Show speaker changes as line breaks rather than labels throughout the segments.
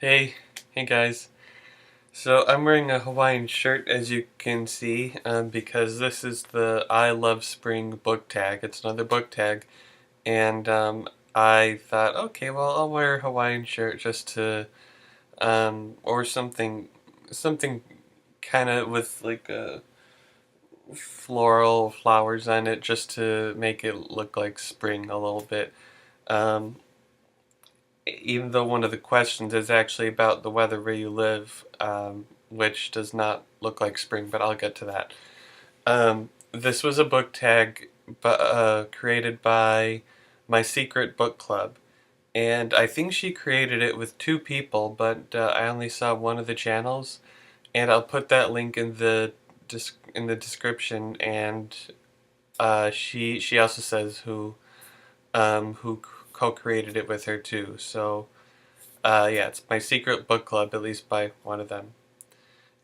Hey guys. So I'm wearing a Hawaiian shirt as you can see because this is the I Love Spring book tag. It's another book tag and I thought, okay, well I'll wear a Hawaiian shirt just to or something kind of with like floral flowers on it just to make it look like spring a little bit. Um, Even though one of the questions is actually about the weather where you live, which does not look like spring, but I'll get to that. This was a book tag created by my secret book club, and I think she created it with two people, but I only saw one of the channels, and I'll put that link in the description. And she also says who co-created it with her too. So yeah, it's my secret book club, at least by one of them.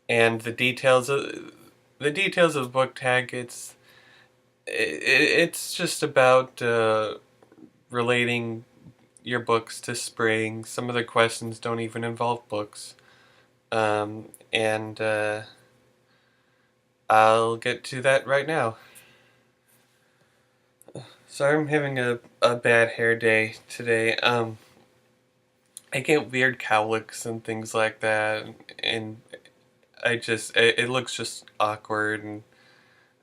And the details of the book tag, it's just about relating your books to spring. Some of the questions don't even involve books, and I'll get to that right now. Sorry, I'm having a bad hair day today. I get weird cowlicks and things like that, and it looks just awkward. And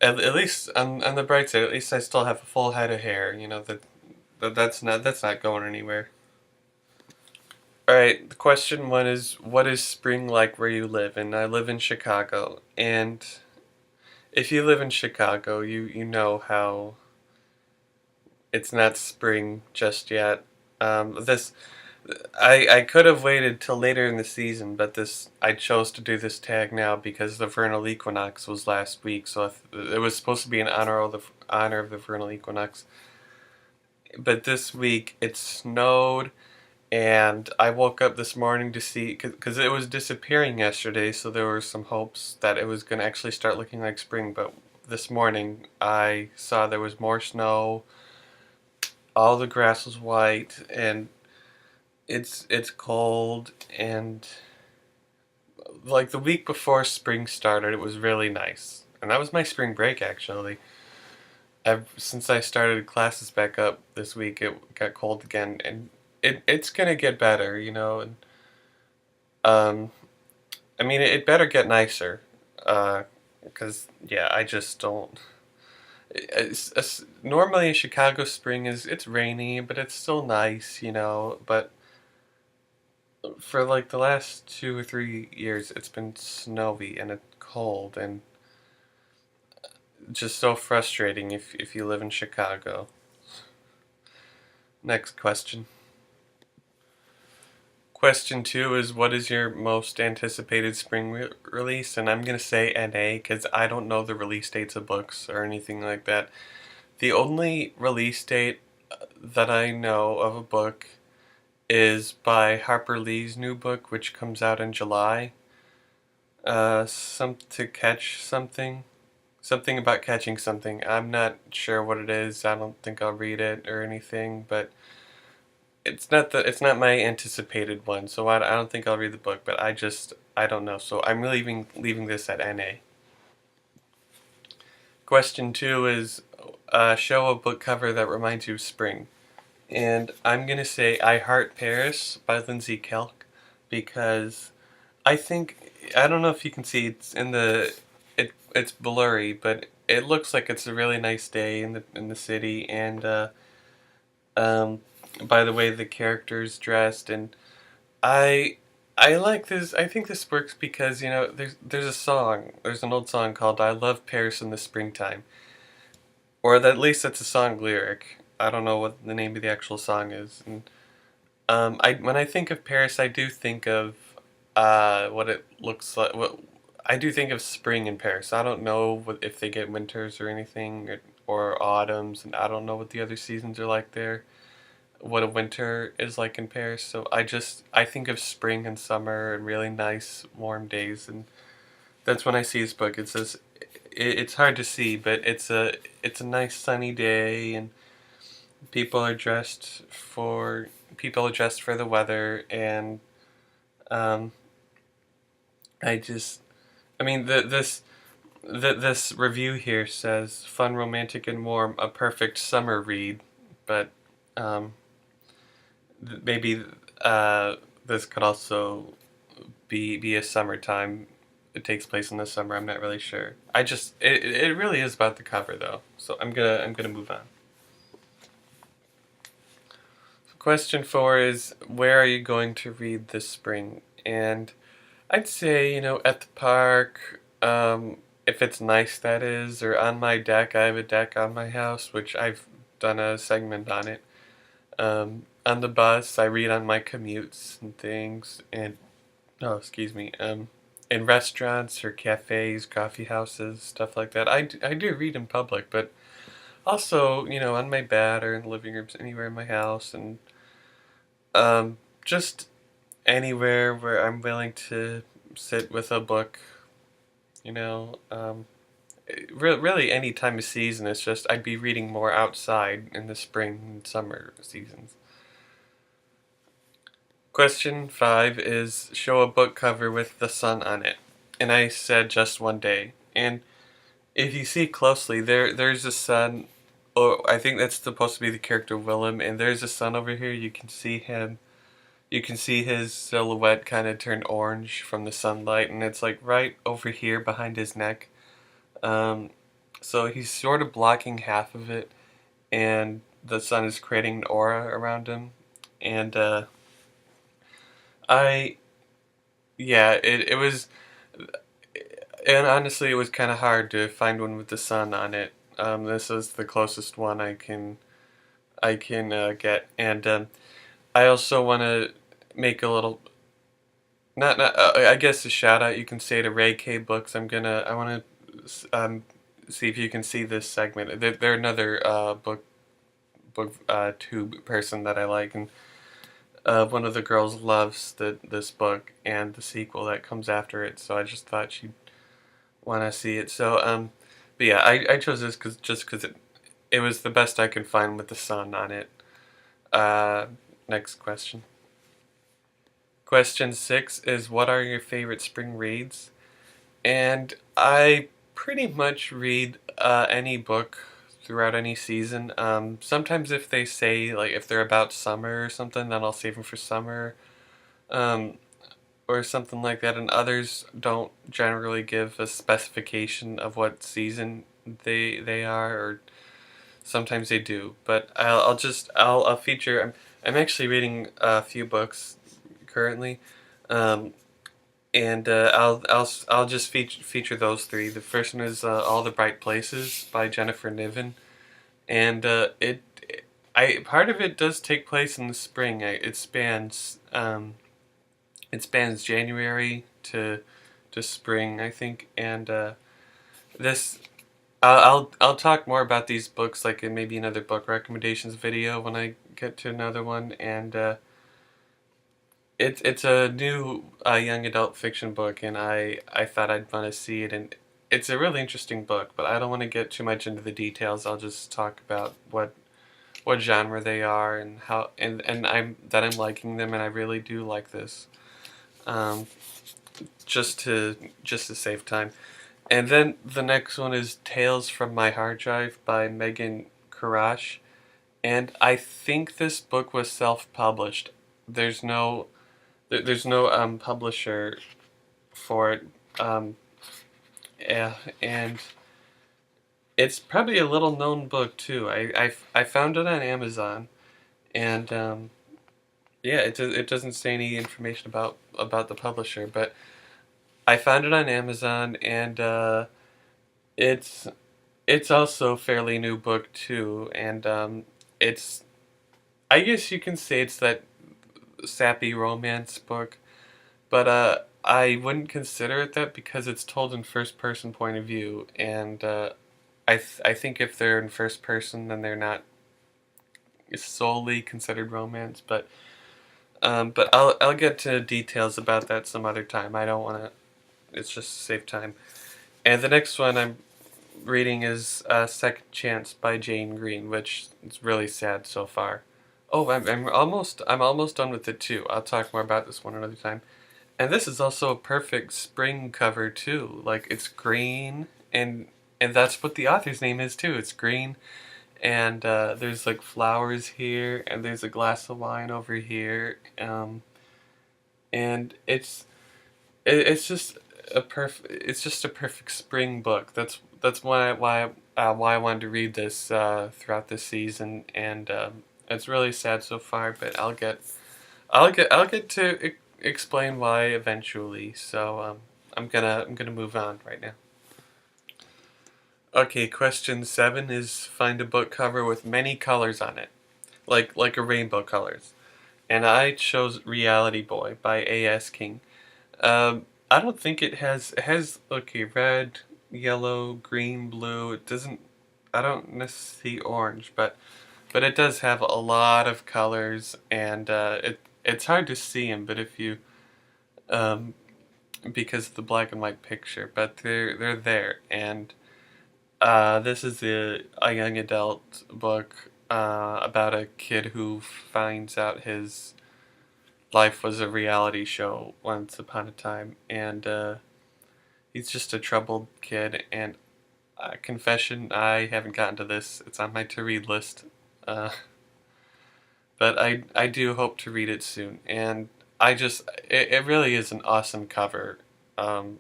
at least on the bright side, at least I still have a full head of hair. You know that's not going anywhere. All right, the question one is, what is spring like where you live? And I live in Chicago, and if you live in Chicago, you know how it's not spring just yet. This I could have waited till later in the season, but this I chose to do this tag now because the vernal equinox was last week, so it was supposed to be in honor of the vernal equinox. But this week it snowed, and I woke up this morning to see, because it was disappearing yesterday, so there were some hopes that it was going to actually start looking like spring. But this morning I saw there was more snow, all the grass was white, and it's cold. And like the week before spring started, it was really nice, and that was my spring break actually. Since I started classes back up this week, it got cold again, and it's gonna get better, you know. And um, I mean, it better get nicer, because yeah, I just don't. Normally in Chicago, spring it's rainy, but it's still nice, you know. But for like the last 2 or 3 years, it's been snowy and it's cold and just so frustrating if you live in Chicago. Next question. Question two is, what is your most anticipated spring release? And I'm going to say NA because I don't know the release dates of books or anything like that. The only release date that I know of a book is by Harper Lee's new book, which comes out in July. Some to catch something. Something about catching something. I'm not sure what it is. I don't think I'll read it or anything, but it's not my anticipated one, so I don't think I'll read the book, but I don't know. So I'm leaving this at NA. Question two is, show a book cover that reminds you of spring. And I'm gonna say I Heart Paris by Lindsay Kelk, because I don't know if you can see, it's blurry, but it looks like it's a really nice day in the city. And um, by the way the characters dressed. And I I like this. I think this works because, there's an old song called "I Love Paris in the Springtime," or at least that's a song lyric. I don't know what the name of the actual song is. And I when I think of Paris, I do think of what it looks like. What I do think of spring in Paris. I don't know if they get winters or anything, or autumns, and I don't know what the other seasons are like there, what a winter is like in Paris. So I think of spring and summer and really nice warm days, and that's when I see this book. It's hard to see, but it's a nice sunny day, and people are dressed for people are dressed for the weather. And Um, I just, I mean, this review here says fun, romantic, and warm, a perfect summer read, but um, maybe this could also be a summertime. It takes place in the summer. I'm not really sure. It really is about the cover though. So I'm gonna move on. Question 4 is, where are you going to read this spring? And I'd say, at the park, if it's nice, that is, or on my deck. I have a deck on my house, which I've done a segment on it. On the bus, I read on my commutes and things, and, oh, excuse me, in restaurants or cafes, coffee houses, stuff like that. I do read in public, but also, on my bed or in the living room, anywhere in my house, and just anywhere where I'm willing to sit with a book, you know. Really, any time of season, it's just I'd be reading more outside in the spring and summer seasons. Question 5 is, show a book cover with the sun on it. And I said just one day. And if you see closely, there's a sun. Oh, I think that's supposed to be the character Willem, and there's a sun over here. You can see him. You can see his silhouette kind of turn orange from the sunlight, and it's like right over here behind his neck. Um, so he's sort of blocking half of it, and the sun is creating an aura around him. And I, yeah, it was, and honestly, it was kind of hard to find one with the sun on it. This is the closest one I can get, and I also want to make a little, not I guess a shout out. You can say to Ray K Books. I want to see if you can see this segment. They're another book tube person that I like, and one of the girls loves this book and the sequel that comes after it. So I just thought she'd want to see it. So but yeah, I chose this because it was the best I could find with the sun on it. Uh, Next question. Question 6 is, what are your favorite spring reads? And I pretty much read any book throughout any season. Sometimes if they say, like, if they're about summer or something, then I'll save them for summer, um, or something like that. And others don't generally give a specification of what season they are, or sometimes they do. But I'll feature. I'm actually reading a few books currently. Um, and I'll just feature those three. The first one is All the Bright Places by Jennifer Niven, and I part of it does take place in the spring. It spans January to spring, I think, and this I'll talk more about these books like in maybe another book recommendations video when I get to another one, and it's a new young adult fiction book, and I thought I'd want to see it, and it's a really interesting book. But I don't want to get too much into the details. I'll just talk about what genre they are and how and I'm liking them, and I really do like this. Um, just to save time, and then the next one is Tales from My Hard Drive by Megan Karash, and I think this book was self-published. There's no there's no publisher for it. Yeah, and it's probably a little known book too. I found it on Amazon, and yeah, it doesn't say any information about the publisher, but I found it on Amazon, and it's it's also a fairly new book too, and it's I guess you can say it's that sappy romance book. But I wouldn't consider it that because it's told in first person point of view, and I think if they're in first person, then they're not solely considered romance. But I'll get to details about that some other time. I don't want to. It's just to save time. And the next one I'm reading is Second Chance by Jane Green, which is really sad so far. Oh, I'm almost done with it too. I'll talk more about this one another time. And this is also a perfect spring cover too. Like it's green, and that's what the author's name is too. It's green, and there's like flowers here, and there's a glass of wine over here, and it's just a perfect spring book. That's why I wanted to read this throughout this season, and it's really sad so far, but I'll get to explain why eventually. So I'm gonna move on right now. Okay, question 7 is find a book cover with many colors on it, like a rainbow colors. And I chose Reality Boy by A.S. King. I don't think it has okay, red, yellow, green, blue. It doesn't. I don't necessarily see orange, but it does have a lot of colors, and it's hard to see them. But if you um, because of the black and white picture, but they're there, and this is a young adult book about a kid who finds out his life was a reality show once upon a time, and he's just a troubled kid. And confession, I haven't gotten to this. It's on my to read list, uh, but I do hope to read it soon. And it really is an awesome cover. Um,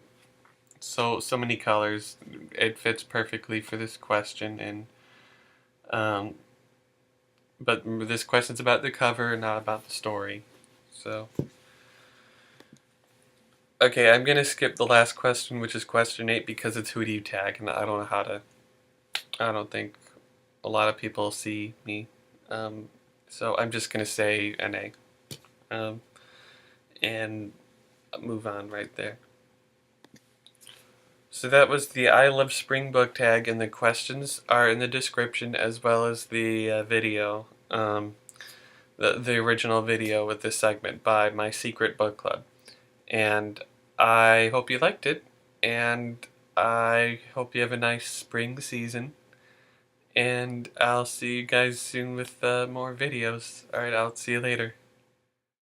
so many colors. It fits perfectly for this question, and um, but this question's about the cover, not about the story. So. Okay, I'm gonna skip the last question, which is question 8, because it's who do you tag, and I don't know how to. I don't think a lot of people see me, um, so I'm just gonna say NA, um, and move on right there. So that was the I Love Spring book tag, and the questions are in the description as well as the video, the original video with this segment by my secret book club. And I hope you liked it, and I hope you have a nice spring season. And I'll see you guys soon with more videos. Alright, I'll see you later.